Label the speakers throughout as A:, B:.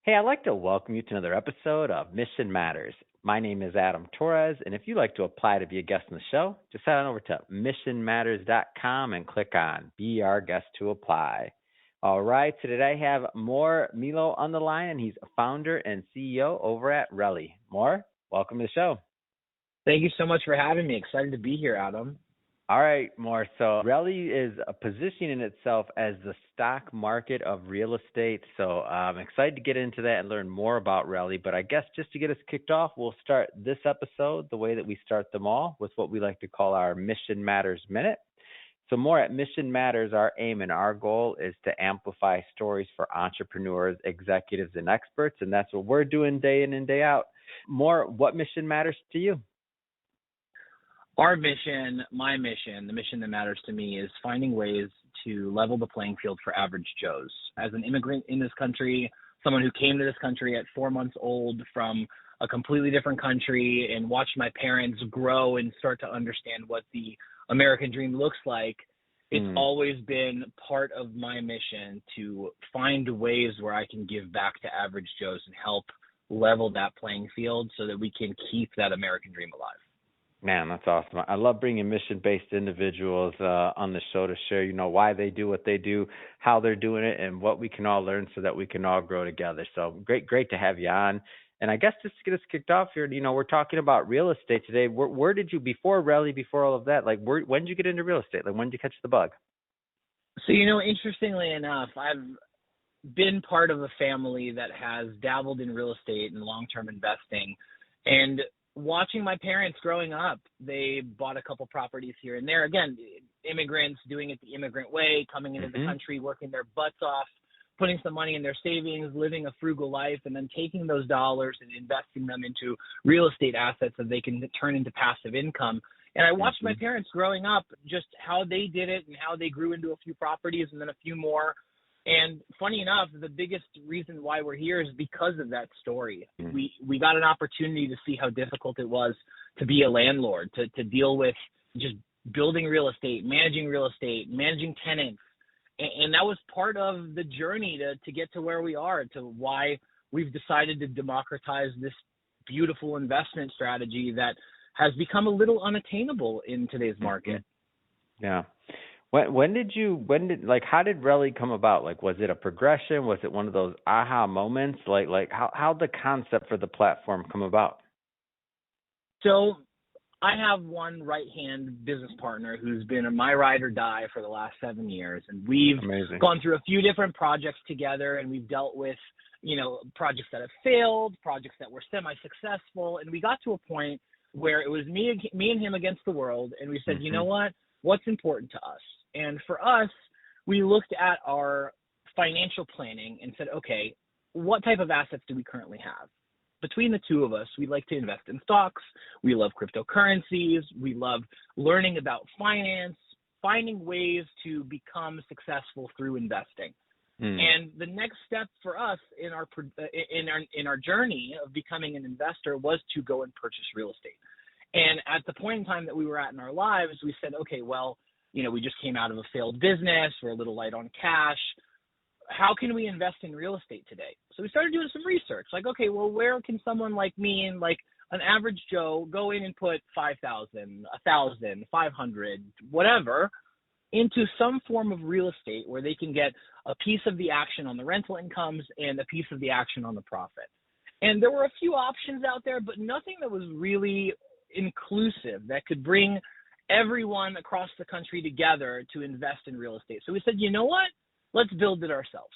A: Hey, I'd like to welcome you to another episode of Mission Matters. My name is Adam Torres, and if you'd like to apply to be a guest on the show, just head on over to missionmatters.com and click on Be Our Guest to Apply. All right, so today I have More Milo on the line, and he's a founder and CEO over at Relli. More, welcome to the show.
B: Thank you so much for having me. Excited to be here, Adam.
A: All right, more. So Relli is positioning itself as the stock market of real estate. So I'm excited to get into that and learn more about Relli. But I guess just to get us kicked off, we'll start this episode the way that we start them all, with what we like to call our Mission Matters Minute. So more at Mission Matters, our aim and our goal is to amplify stories for entrepreneurs, executives, and experts. And that's what we're doing day in and day out. More, what mission matters to you?
B: Our mission, my mission, the mission that matters to me is finding ways to level the playing field for average Joes. As an immigrant in this country, someone who came to this country at 4 months old from a completely different country and watched my parents grow and start to understand what the American dream looks like, it's always been part of my mission to find ways where I can give back to average Joes and help level that playing field so that we can keep that American dream alive.
A: Man, that's awesome. I love bringing mission-based individuals on the show to share, why they do what they do, how they're doing it, and what we can all learn so that we can all grow together. So great to have you on. And I guess just to get us kicked off here, we're talking about real estate today. Where did you, before Relli, before all of that, when did you get into real estate? When did you catch the bug?
B: So, interestingly enough, I've been part of a family that has dabbled in real estate and long-term investing. And watching my parents growing up, they bought a couple properties here and there. Again, immigrants doing it the immigrant way, coming into the country, working their butts off, putting some money in their savings, living a frugal life, and then taking those dollars and investing them into real estate assets that they can turn into passive income. And I watched my parents growing up, just how they did it and how they grew into a few properties and then a few more. And funny enough, the biggest reason why we're here is because of that story. We got an opportunity to see how difficult it was to be a landlord, to deal with just building real estate, managing tenants. And that was part of the journey to get to where we are, to why we've decided to democratize this beautiful investment strategy that has become a little unattainable in today's market.
A: Yeah. How did Relli come about? Was it a progression? Was it one of those aha moments? How'd the concept for the platform come about?
B: So I have one right-hand business partner who's been my ride or die for the last 7 years. And we've gone through a few different projects together, and we've dealt with, projects that have failed, projects that were semi-successful. And we got to a point where it was me and him against the world. And we said, you know what? What's important to us? And for us, we looked at our financial planning and said, okay, what type of assets do we currently have? Between the two of us, we like to invest in stocks. We love cryptocurrencies. We love learning about finance, finding ways to become successful through investing. And the next step for us in our journey of becoming an investor was to go and purchase real estate. And at the point in time that we were at in our lives, we said, okay, well, we just came out of a failed business. We're a little light on cash. How can we invest in real estate today? So we started doing some research. Okay, well, where can someone like me and an average Joe go in and put $5,000, $1,000, $500, whatever, into some form of real estate where they can get a piece of the action on the rental incomes and a piece of the action on the profit? And there were a few options out there, but nothing that was really inclusive that could bring everyone across the country together to invest in real estate. So we said, you know what? Let's build it ourselves.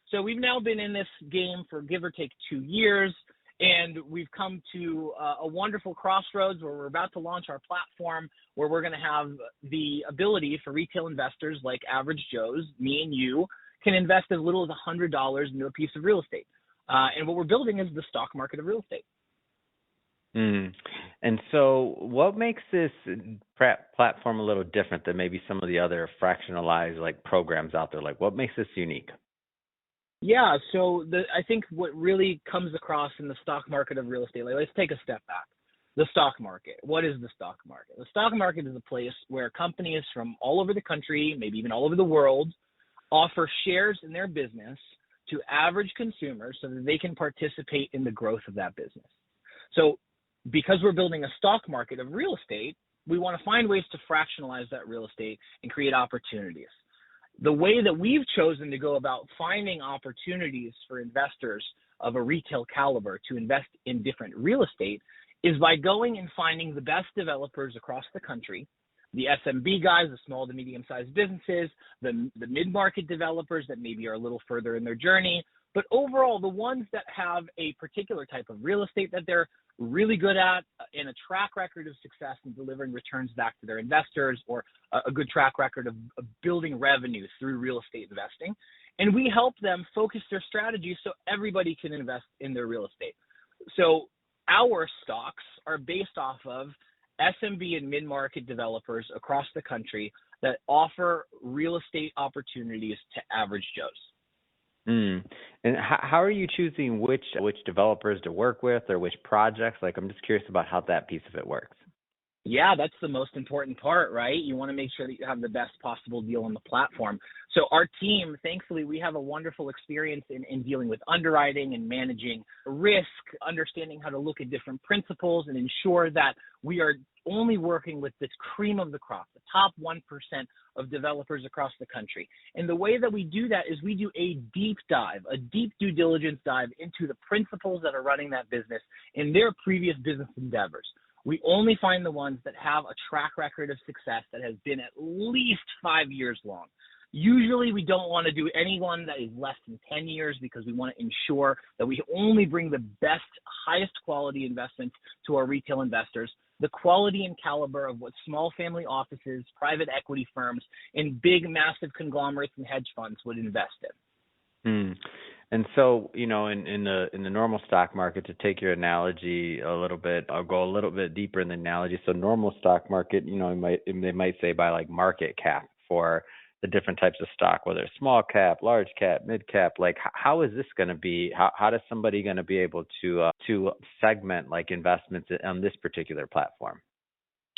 B: So we've now been in this game for give or take 2 years, and we've come to a wonderful crossroads where we're about to launch our platform, where we're going to have the ability for retail investors like average Joes, me and you, can invest as little as $100 into a piece of real estate. And what we're building is the stock market of real estate.
A: And so what makes this platform a little different than maybe some of the other fractionalized programs out there? What makes this unique?
B: Yeah, so I think what really comes across in the stock market of real estate, let's take a step back. The stock market. What is the stock market? The stock market is a place where companies from all over the country, maybe even all over the world, offer shares in their business to average consumers so that they can participate in the growth of that business. So because we're building a stock market of real estate, we want to find ways to fractionalize that real estate and create opportunities. The way that we've chosen to go about finding opportunities for investors of a retail caliber to invest in different real estate is by going and finding the best developers across the country, the SMB guys, the small to medium-sized businesses, the mid-market developers that maybe are a little further in their journey, but overall the ones that have a particular type of real estate that they're really good at and a track record of success in delivering returns back to their investors, or a good track record of building revenue through real estate investing. And we help them focus their strategy so everybody can invest in their real estate. So our stocks are based off of SMB and mid-market developers across the country that offer real estate opportunities to average Joes.
A: And how are you choosing which developers to work with or which projects? Like, I'm just curious about how that piece of it works.
B: Yeah, that's the most important part, right? You want to make sure that you have the best possible deal on the platform. So our team, thankfully, we have a wonderful experience in dealing with underwriting and managing risk, understanding how to look at different principles and ensure that we are only working with this cream of the crop, the top 1% of developers across the country. And the way that we do that is we do a deep dive, a deep due diligence dive into the principles that are running that business in their previous business endeavors. We only find the ones that have a track record of success that has been at least 5 years long. Usually we don't want to do anyone that is less than 10 years because we want to ensure that we only bring the best, highest quality investments to our retail investors, the quality and caliber of what small family offices, private equity firms, and big, massive conglomerates and hedge funds would invest in.
A: And so, in the normal stock market, to take your analogy a little bit, I'll go a little bit deeper in the analogy. So normal stock market, they might say by like market cap for the different types of stock, whether it's small cap, large cap, mid cap. Like, how is this going to be? How does somebody going to be able to segment like investments on this particular platform?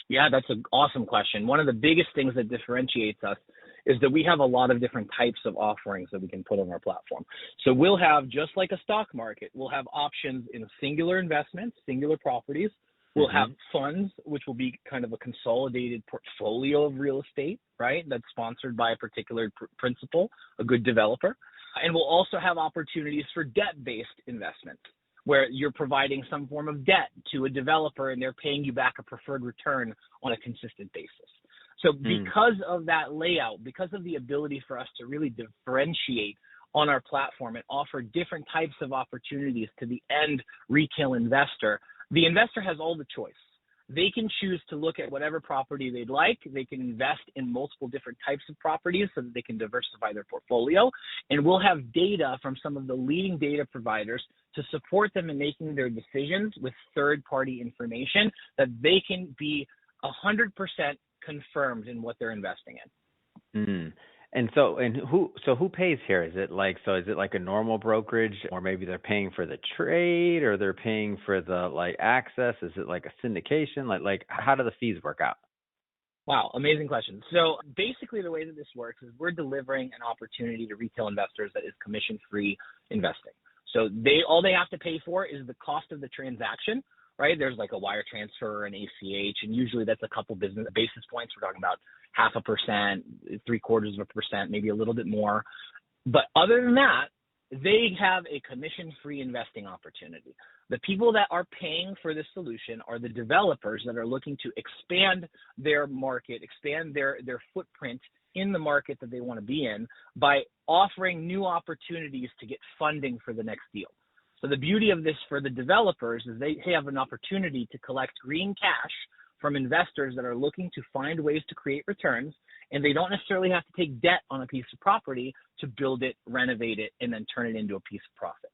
B: Yeah, that's an awesome question. One of the biggest things that differentiates us is that we have a lot of different types of offerings that we can put on our platform. So we'll have, just like a stock market, we'll have options in singular investments, singular properties. We'll have funds, which will be kind of a consolidated portfolio of real estate, right? That's sponsored by a particular principal, a good developer. And we'll also have opportunities for debt-based investments, where you're providing some form of debt to a developer and they're paying you back a preferred return on a consistent basis. So because of that layout, because of the ability for us to really differentiate on our platform and offer different types of opportunities to the end retail investor, the investor has all the choice. They can choose to look at whatever property they'd like. They can invest in multiple different types of properties so that they can diversify their portfolio. And we'll have data from some of the leading data providers to support them in making their decisions with third-party information that they can be 100% confirmed in what they're investing in.
A: And who pays here? Is it like a normal brokerage, or maybe they're paying for the trade, or they're paying for the like access? Is it like a syndication? Like how do the fees work out?
B: Wow, amazing question. So basically the way that this works is we're delivering an opportunity to retail investors that is commission-free investing. So all they have to pay for is the cost of the transaction, right? There's like a wire transfer or an ACH, and usually that's a couple basis points. We're talking about 0.5%, 0.75%, maybe a little bit more. But other than that, they have a commission-free investing opportunity. The people that are paying for this solution are the developers that are looking to expand their market, expand their footprint in the market that they want to be in by offering new opportunities to get funding for the next deal. So the beauty of this for the developers is they have an opportunity to collect green cash from investors that are looking to find ways to create returns, and they don't necessarily have to take debt on a piece of property to build it, renovate it, and then turn it into a piece of profit.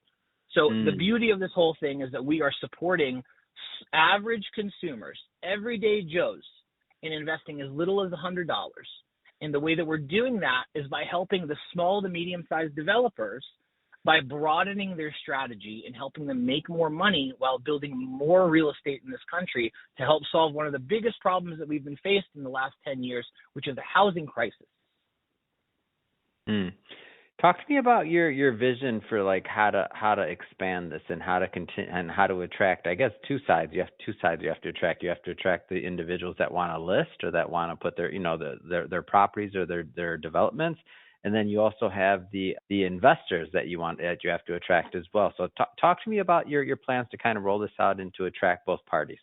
B: So the beauty of this whole thing is that we are supporting average consumers, everyday Joes, in investing as little as $100. And the way that we're doing that is by helping the small to medium-sized developers by broadening their strategy and helping them make more money while building more real estate in this country to help solve one of the biggest problems that we've been faced in the last 10 years, which is the housing crisis.
A: Talk to me about your vision for like how to expand this and how to continue and how to attract. I guess two sides. You have two sides. You have to attract. You have to attract the individuals that want to list or that want to put their their properties or their developments, and then you also have the investors that you have to attract as well. So talk to me about your plans to kind of roll this out and to attract both parties.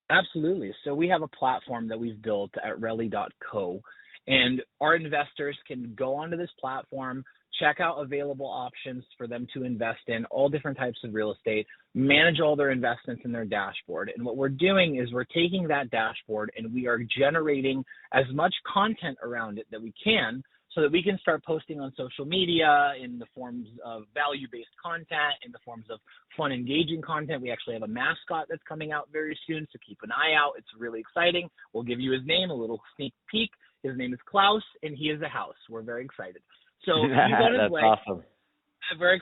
B: Absolutely. So we have a platform that we've built at Relli.co, and our investors can go onto this platform, check out available options for them to invest in, all different types of real estate, manage all their investments in their dashboard. And what we're doing is we're taking that dashboard and we are generating as much content around it that we can so that we can start posting on social media in the forms of value-based content, in the forms of fun, engaging content. We actually have a mascot that's coming out very soon, so keep an eye out. It's really exciting. We'll give you his name, a little sneak peek. His name is Klaus, and he is a house. We're very excited. So he's on his
A: That's
B: way.
A: awesome.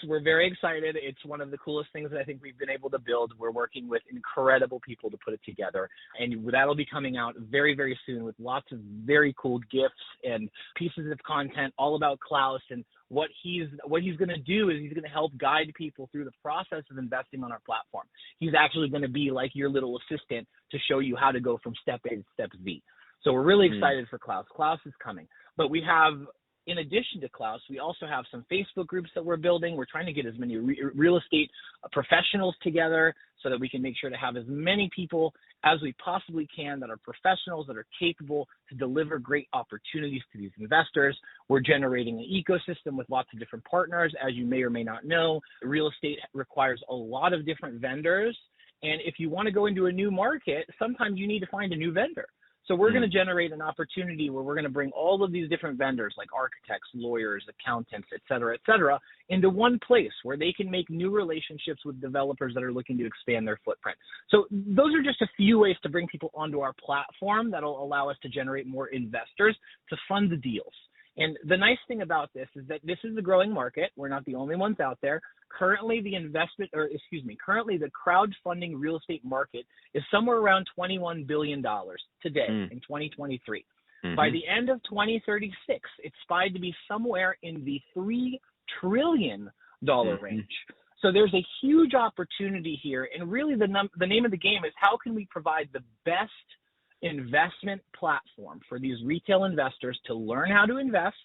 B: We're very excited. It's one of the coolest things that I think we've been able to build. We're working with incredible people to put it together, and that'll be coming out very, very soon with lots of very cool gifts and pieces of content all about Klaus. And what he's going to do is he's going to help guide people through the process of investing on our platform. He's actually going to be like your little assistant to show you how to go from step A to step Z. So we're really excited for Klaus. Klaus is coming, but we have, in addition to Klaus, we also have some Facebook groups that we're building. We're trying to get as many real estate professionals together so that we can make sure to have as many people as we possibly can that are professionals, that are capable to deliver great opportunities to these investors. We're generating an ecosystem with lots of different partners. As you may or may not know, real estate requires a lot of different vendors. And if you want to go into a new market, sometimes you need to find a new vendor. So we're going to generate an opportunity where we're going to bring all of these different vendors like architects, lawyers, accountants, et cetera, into one place where they can make new relationships with developers that are looking to expand their footprint. So those are just a few ways to bring people onto our platform that'll allow us to generate more investors to fund the deals. And the nice thing about this is that this is a growing market. We're not the only ones out there. Currently, the crowdfunding real estate market is somewhere around $21 billion today in 2023. By the end of 2036, it's spied to be somewhere in the $3 trillion range. So there's a huge opportunity here. And really the name of the game is how can we provide the best investment platform for these retail investors to learn how to invest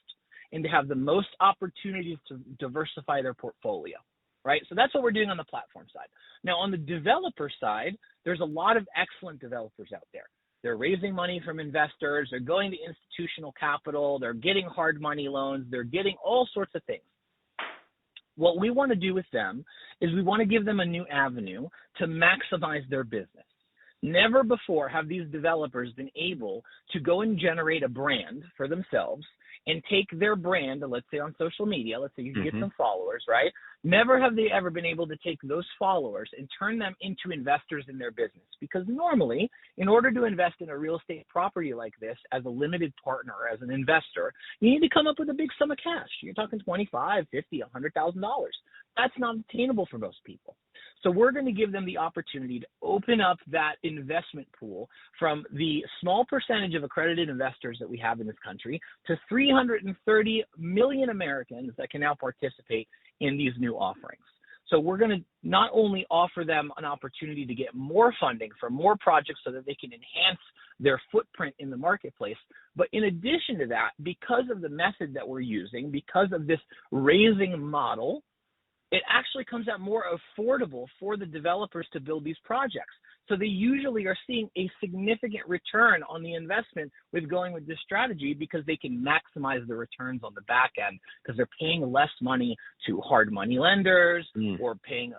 B: and to have the most opportunities to diversify their portfolio, right? So that's what we're doing on the platform side. Now, on the developer side, there's a lot of excellent developers out there. They're raising money from investors. They're going to institutional capital. They're getting hard money loans. They're getting all sorts of things. What we want to do with them is we want to give them a new avenue to maximize their business. Never before have these developers been able to go and generate a brand for themselves and take their brand, let's say on social media, let's say you get some followers, right? Never have they ever been able to take those followers and turn them into investors in their business. Because normally, in order to invest in a real estate property like this as a limited partner, as an investor, you need to come up with a big sum of cash. You're talking $25,000, $50,000, $100,000. That's not attainable for most people. So we're going to give them the opportunity to open up that investment pool from the small percentage of accredited investors that we have in this country to 330 million Americans that can now participate in these new offerings. So we're going to not only offer them an opportunity to get more funding for more projects so that they can enhance their footprint in the marketplace, but in addition to that, because of the method that we're using, because of this raising model, it actually comes out more affordable for the developers to build these projects. So they usually are seeing a significant return on the investment with going with this strategy because they can maximize the returns on the back end because they're paying less money to hard money lenders or paying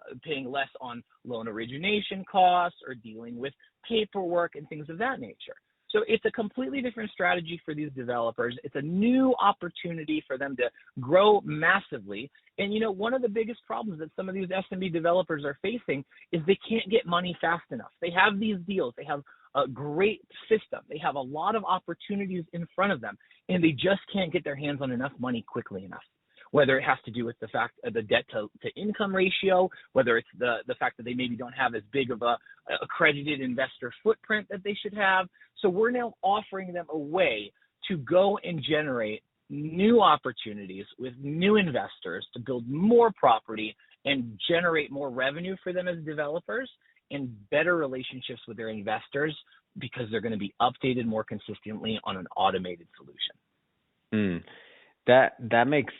B: less on loan origination costs or dealing with paperwork and things of that nature. So it's a completely different strategy for these developers. It's a new opportunity for them to grow massively. And, you know, one of the biggest problems that some of these SMB developers are facing is they can't get money fast enough. They have these deals. They have a great system. They have a lot of opportunities in front of them, and they just can't get their hands on enough money quickly enough. Whether it has to do with the fact of the debt to income ratio, whether it's the fact that they maybe don't have as big of a accredited investor footprint that they should have. So we're now offering them a way to go and generate new opportunities with new investors to build more property and generate more revenue for them as developers and better relationships with their investors because they're going to be updated more consistently on an automated solution.
A: That makes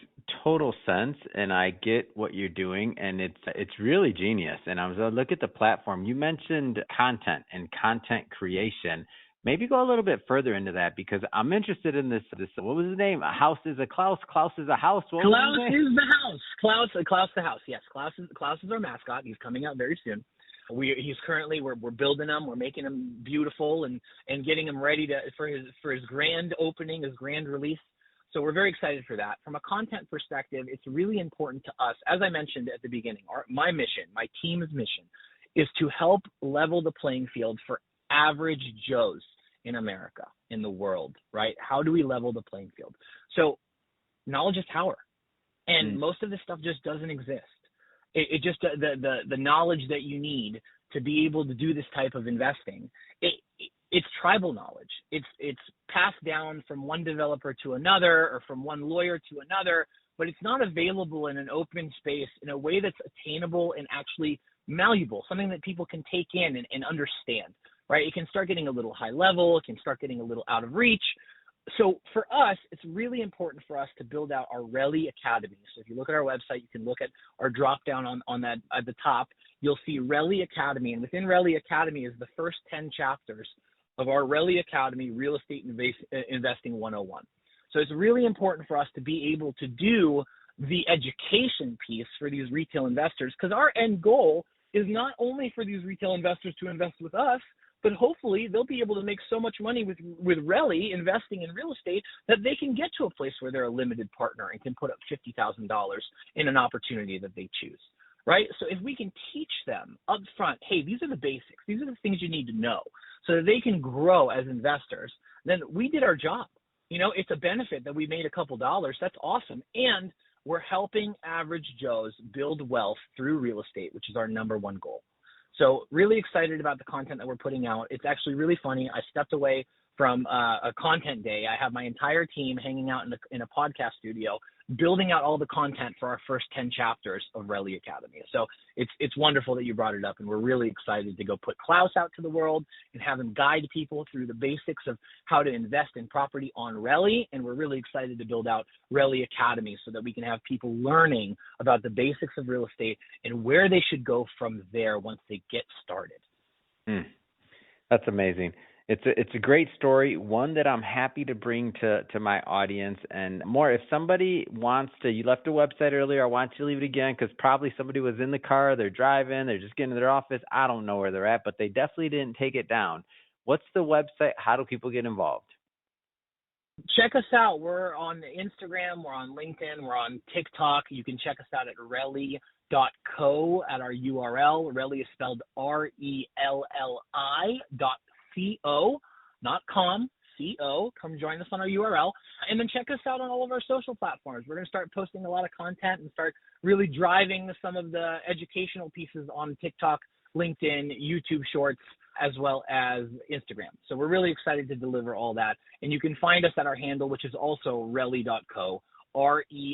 A: total sense, and I get what you're doing, and it's really genius. And I was look at the platform. You mentioned content and content creation. Maybe go a little bit further into that because I'm interested in this. What was his name? A house is a Klaus. Klaus is a house. What
B: Klaus is the house. Klaus the house. Yes, Klaus is our mascot. He's coming out very soon. He's currently we're building him. We're making him beautiful and getting him ready for his grand opening, his grand release. So we're very excited for that. From a content perspective, it's really important to us, as I mentioned at the beginning, my mission, my team's mission, is to help level the playing field for average Joes in America, in the world, right? How do we level the playing field? So knowledge is power. And most of this stuff just doesn't exist. It just, the knowledge that you need to be able to do this type of investing, it's tribal knowledge. It's passed down from one developer to another or from one lawyer to another, but it's not available in an open space in a way that's attainable and actually malleable, something that people can take in and understand, right? It can start getting a little high level. It can start getting a little out of reach. So for us, it's really important for us to build out our Relli Academy. So if you look at our website, you can look at our drop down on that at the top. You'll see Relli Academy, and within Relli Academy is the first 10 chapters of our Relli Academy Real Estate Investing 101. So it's really important for us to be able to do the education piece for these retail investors, because our end goal is not only for these retail investors to invest with us, but hopefully they'll be able to make so much money with Relli investing in real estate that they can get to a place where they're a limited partner and can put up $50,000 in an opportunity that they choose, right? So if we can teach them up front, hey, these are the basics, these are the things you need to know so that they can grow as investors, then we did our job. You know, it's a benefit that we made a couple dollars. That's awesome. And we're helping average Joes build wealth through real estate, which is our number one goal. So really excited about the content that we're putting out. It's actually really funny. I stepped away from a content day. I have my entire team hanging out in a podcast studio, building out all the content for our first 10 chapters of Relli Academy. So it's wonderful that you brought it up, and we're really excited to go put Klaus out to the world and have him guide people through the basics of how to invest in property on Relli. And we're really excited to build out Relli Academy so that we can have people learning about the basics of real estate and where they should go from there once they get started.
A: That's amazing. It's a great story, one that I'm happy to bring to my audience. And more, if somebody wants to, you left a website earlier, I want you to leave it again because probably somebody was in the car, they're driving, they're just getting to their office. I don't know where they're at, but they definitely didn't take it down. What's the website? How do people get involved?
B: Check us out. We're on Instagram, we're on LinkedIn, we're on TikTok. You can check us out at relli.co at our URL. Relli is spelled RELLI.co, not com, CO. Come join us on our URL. And then check us out on all of our social platforms. We're going to start posting a lot of content and start really driving some of the educational pieces on TikTok, LinkedIn, YouTube Shorts, as well as Instagram. So we're really excited to deliver all that. And you can find us at our handle, which is also relli.co, RELLI.co.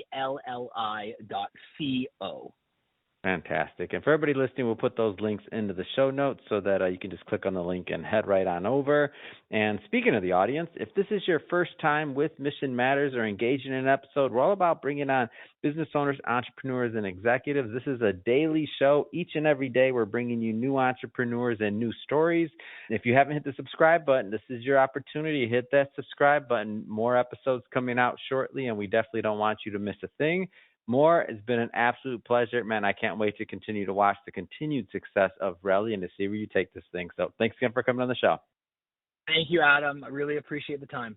A: Fantastic. And for everybody listening, we'll put those links into the show notes so that you can just click on the link and head right on over. And speaking of the audience, if this is your first time with Mission Matters or engaging in an episode, we're all about bringing on business owners, entrepreneurs, and executives. This is a daily show. Each and every day, we're bringing you new entrepreneurs and new stories. If you haven't hit the subscribe button, this is your opportunity. Hit that subscribe button. More episodes coming out shortly, and we definitely don't want you to miss a thing. More, it's been an absolute pleasure. Man, I can't wait to continue to watch the continued success of Relli and to see where you take this thing. So thanks again for coming on the show.
B: Thank you, Adam. I really appreciate the time.